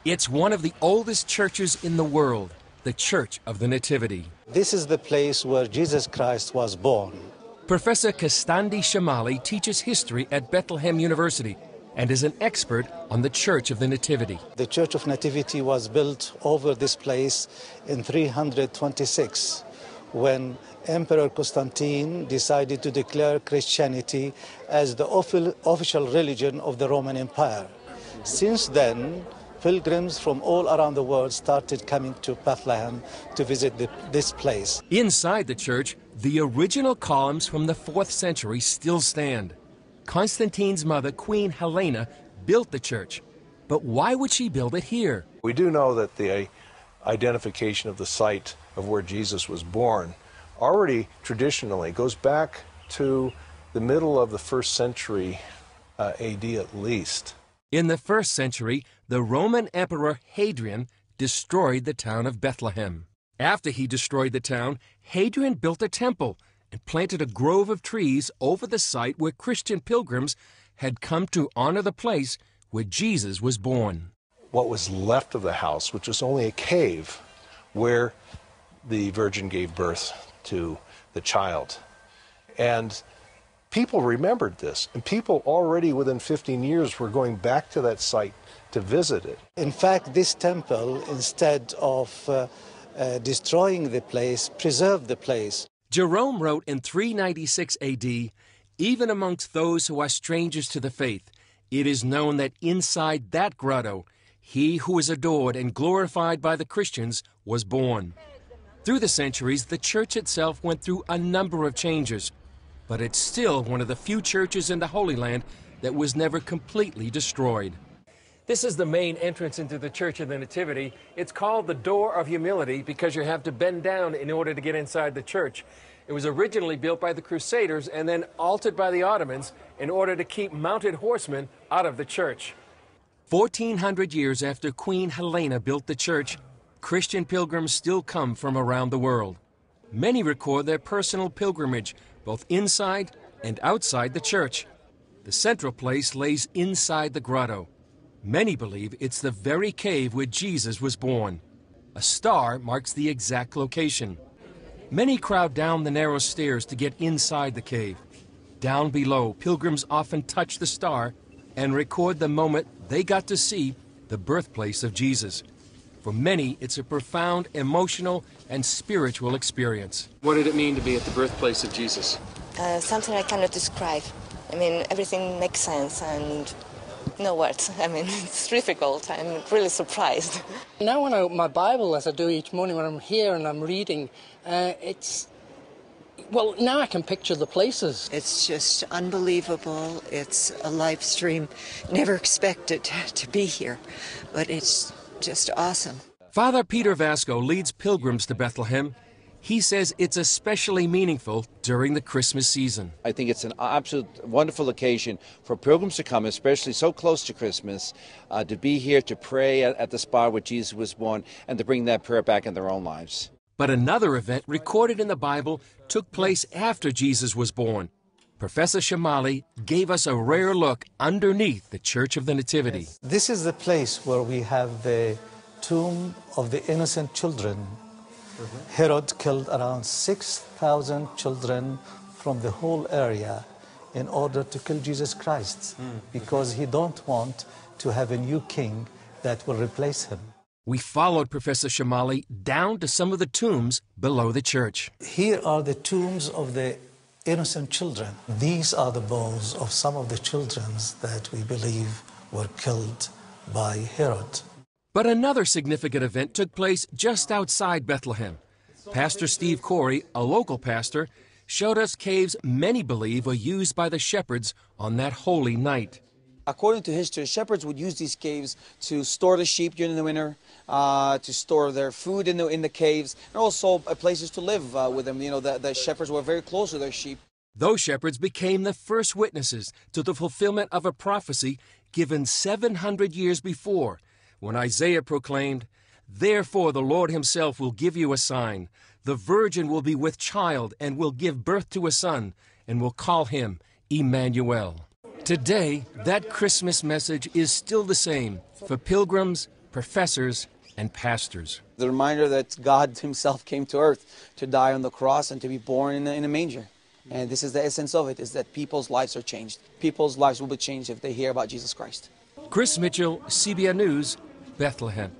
It's one of the oldest churches in the world, the Church of the Nativity. This is the place where Jesus Christ was born. Professor Kastandi Shamali teaches history at Bethlehem University and is an expert on the Church of the Nativity. The Church of Nativity was built over this place in 326 when Emperor Constantine decided to declare Christianity as the official religion of the Roman Empire. Since then, pilgrims from all around the world started coming to Bethlehem to visit this place. Inside the church, the original columns from the 4th century still stand. Constantine's mother, Queen Helena, built the church. But why would she build it here? We do know that the identification of the site of where Jesus was born already traditionally goes back to the middle of the 1st century AD at least. In the 1st century, the Roman Emperor Hadrian destroyed the town of Bethlehem. After he destroyed the town, Hadrian built a temple and planted a grove of trees over the site where Christian pilgrims had come to honor the place where Jesus was born. What was left of the house, which was only a cave where the Virgin gave birth to the child. And people remembered this, and people already within 15 years were going back to that site to visit it. In fact, this temple, instead of destroying the place, preserved the place. Jerome wrote in 396 AD, "Even amongst those who are strangers to the faith, it is known that inside that grotto, he who is adored and glorified by the Christians was born." Through the centuries, the church itself went through a number of changes, but it's still one of the few churches in the Holy Land that was never completely destroyed. This is the main entrance into the Church of the Nativity. It's called the Door of Humility because you have to bend down in order to get inside the church. It was originally built by the Crusaders and then altered by the Ottomans in order to keep mounted horsemen out of the church. 1,400 years after Queen Helena built the church, Christian pilgrims still come from around the world. Many record their personal pilgrimage, both inside and outside the church. The central place lays inside the grotto. Many believe it's the very cave where Jesus was born. A star marks the exact location. Many crowd down the narrow stairs to get inside the cave. Down below, pilgrims often touch the star and record the moment they got to see the birthplace of Jesus. For many, it's a profound emotional and spiritual experience. What did it mean to be at the birthplace of Jesus? Something I cannot describe. I mean, everything makes sense and no words. I mean, it's difficult. I'm really surprised. Now when I open my Bible, as I do each morning when I'm here and I'm reading, well, now I can picture the places. It's just unbelievable. It's a live stream. Never expected to be here, but it's just awesome. Father Peter Vasco leads pilgrims to Bethlehem. He says it's especially meaningful during the Christmas season. I think it's an absolute wonderful occasion for pilgrims to come, especially so close to Christmas, to be here to pray at the spot where Jesus was born and to bring that prayer back in their own lives. But another event recorded in the Bible took place after Jesus was born. Professor Shamali gave us a rare look underneath the Church of the Nativity. This is the place where we have the tomb of the innocent children. Herod killed around 6,000 children from the whole area in order to kill Jesus Christ, because he don't want to have a new king that will replace him. We followed Professor Shamali down to some of the tombs below the church. Here are the tombs of the innocent children. These are the bones of some of the children that we believe were killed by Herod. But another significant event took place just outside Bethlehem. Pastor Steve Corey, a local pastor, showed us caves many believe were used by the shepherds on that holy night. According to history, shepherds would use these caves to store the sheep during the winter, to store their food in the caves, and also places to live with them. You know, the shepherds were very close to their sheep. Those shepherds became the first witnesses to the fulfillment of a prophecy given 700 years before, when Isaiah proclaimed, "Therefore the Lord himself will give you a sign. The virgin will be with child and will give birth to a son, and will call him Emmanuel." Today, that Christmas message is still the same for pilgrims, professors, and pastors. The reminder that God himself came to earth to die on the cross and to be born in a manger. And this is the essence of it, is that people's lives are changed. People's lives will be changed if they hear about Jesus Christ. Chris Mitchell, CBN News, Bethlehem.